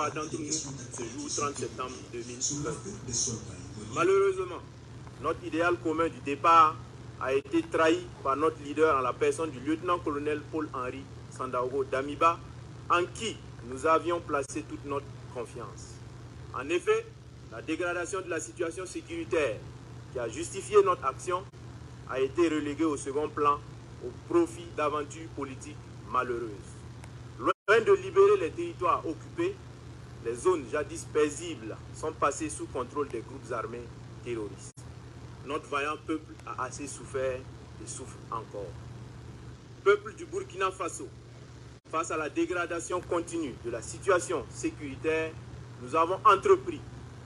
plupart d'entre nous ce jour 30 septembre 2020. Malheureusement, notre idéal commun du départ a été trahi par notre leader en la personne du lieutenant-colonel Paul-Henri Sandaogo Damiba, en qui nous avions placé toute notre confiance. En effet, la dégradation de la situation sécuritaire qui a justifié notre action a été reléguée au second plan au profit d'aventures politiques malheureuses. Loin de libérer les territoires occupés, les zones jadis paisibles sont passées sous contrôle des groupes armés terroristes. Notre vaillant peuple a assez souffert et souffre encore. Peuple du Burkina Faso, face à la dégradation continue de la situation sécuritaire, nous avons entrepris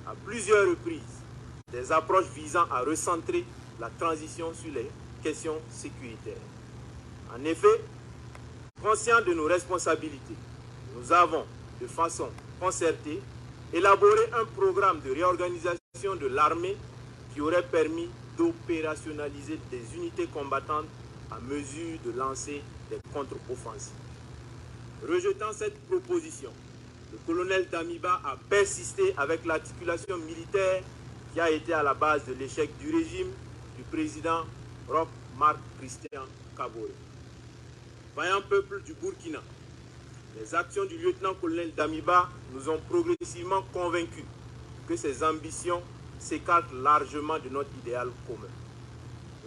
à plusieurs reprises des approches visant à recentrer la transition sur les questions sécuritaires. En effet, conscients de nos responsabilités, nous avons, de façon concertée, élaboré un programme de réorganisation de l'armée qui aurait permis d'opérationnaliser des unités combattantes à mesure de lancer des contre-offensives. Rejetant cette proposition, le colonel Damiba a persisté avec l'articulation militaire qui a été à la base de l'échec du régime du président Roch Marc Christian Kaboré. Vaillant peuple du Burkina, les actions du lieutenant-colonel Damiba nous ont progressivement convaincus que ses ambitions s'écartent largement de notre idéal commun.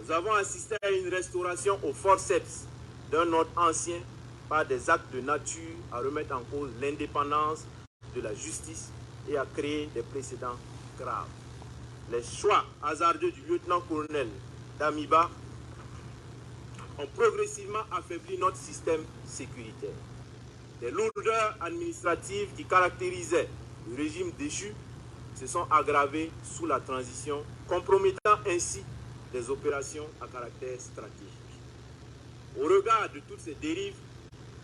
Nous avons assisté à une restauration au forceps d'un ordre ancien par des actes de nature à remettre en cause l'indépendance de la justice et à créer des précédents graves. Les choix hasardeux du lieutenant-colonel Damiba ont progressivement affaibli notre système sécuritaire. Les lourdeurs administratives qui caractérisaient le régime déchu se sont aggravées sous la transition, compromettant ainsi des opérations à caractère stratégique. Au regard de toutes ces dérives,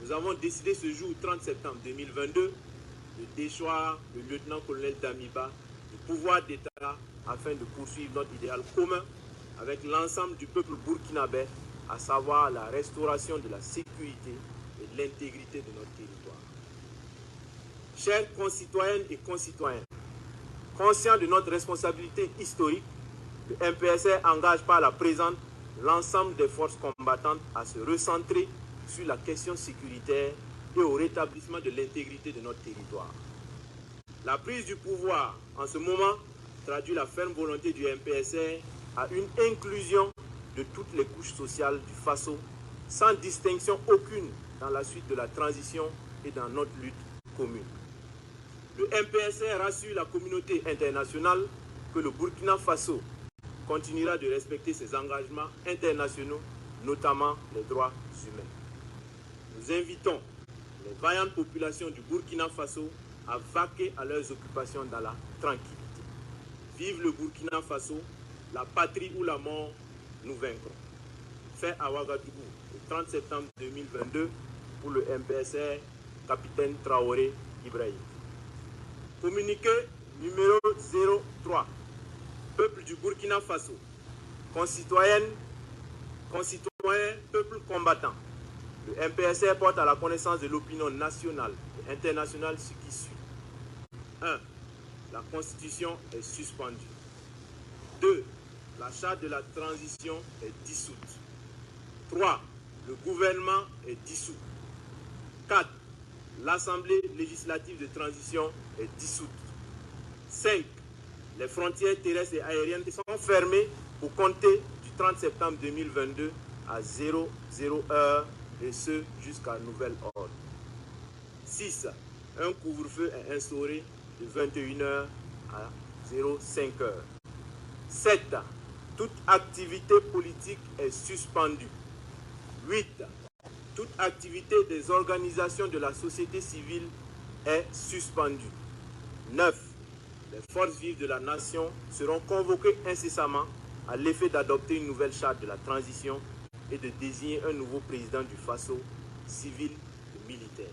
nous avons décidé ce jour 30 septembre 2022 de déchoir le lieutenant-colonel Damiba du pouvoir d'État afin de poursuivre notre idéal commun avec l'ensemble du peuple burkinabé, à savoir la restauration de la sécurité et de l'intégrité de notre territoire. Chers concitoyennes et concitoyens, conscients de notre responsabilité historique, le MPSR engage par la présente l'ensemble des forces combattantes à se recentrer sur la question sécuritaire et au rétablissement de l'intégrité de notre territoire. La prise du pouvoir en ce moment traduit la ferme volonté du MPSR à une inclusion de toutes les couches sociales du Faso, sans distinction aucune dans la suite de la transition et dans notre lutte commune. Le MPSR rassure la communauté internationale que le Burkina Faso continuera de respecter ses engagements internationaux, notamment les droits humains. Nous invitons les vaillantes populations du Burkina Faso à vaquer à leurs occupations dans la tranquillité. Vive le Burkina Faso, la patrie ou la mort, nous vaincrons. Fait à Ouagadougou, le 30 septembre 2022, pour le MPSR, capitaine Traoré Ibrahim. Communiqué numéro 03. Peuple du Burkina Faso, concitoyens, peuple combattant. Le MPSR porte à la connaissance de l'opinion nationale et internationale ce qui suit. 1. La Constitution est suspendue. 2. La charte de la transition est dissoute. 3. Le gouvernement est dissous. 4. L'Assemblée législative de transition est dissoute. 5. Les frontières terrestres et aériennes sont fermées pour compter du 30 septembre 2022 à 00 heure et ce jusqu'à nouvel ordre. 6. Un couvre-feu est instauré de 21h à 05h. 7. Toute activité politique est suspendue. 8. Toute activité des organisations de la société civile est suspendue. 9. Les forces vives de la nation seront convoquées incessamment à l'effet d'adopter une nouvelle charte de la transition et de désigner un nouveau président du Faso, civil et militaire.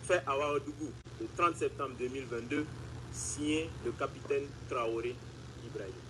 Fait à Ouagadougou le 30 septembre 2022, signé le capitaine Traoré Ibrahim.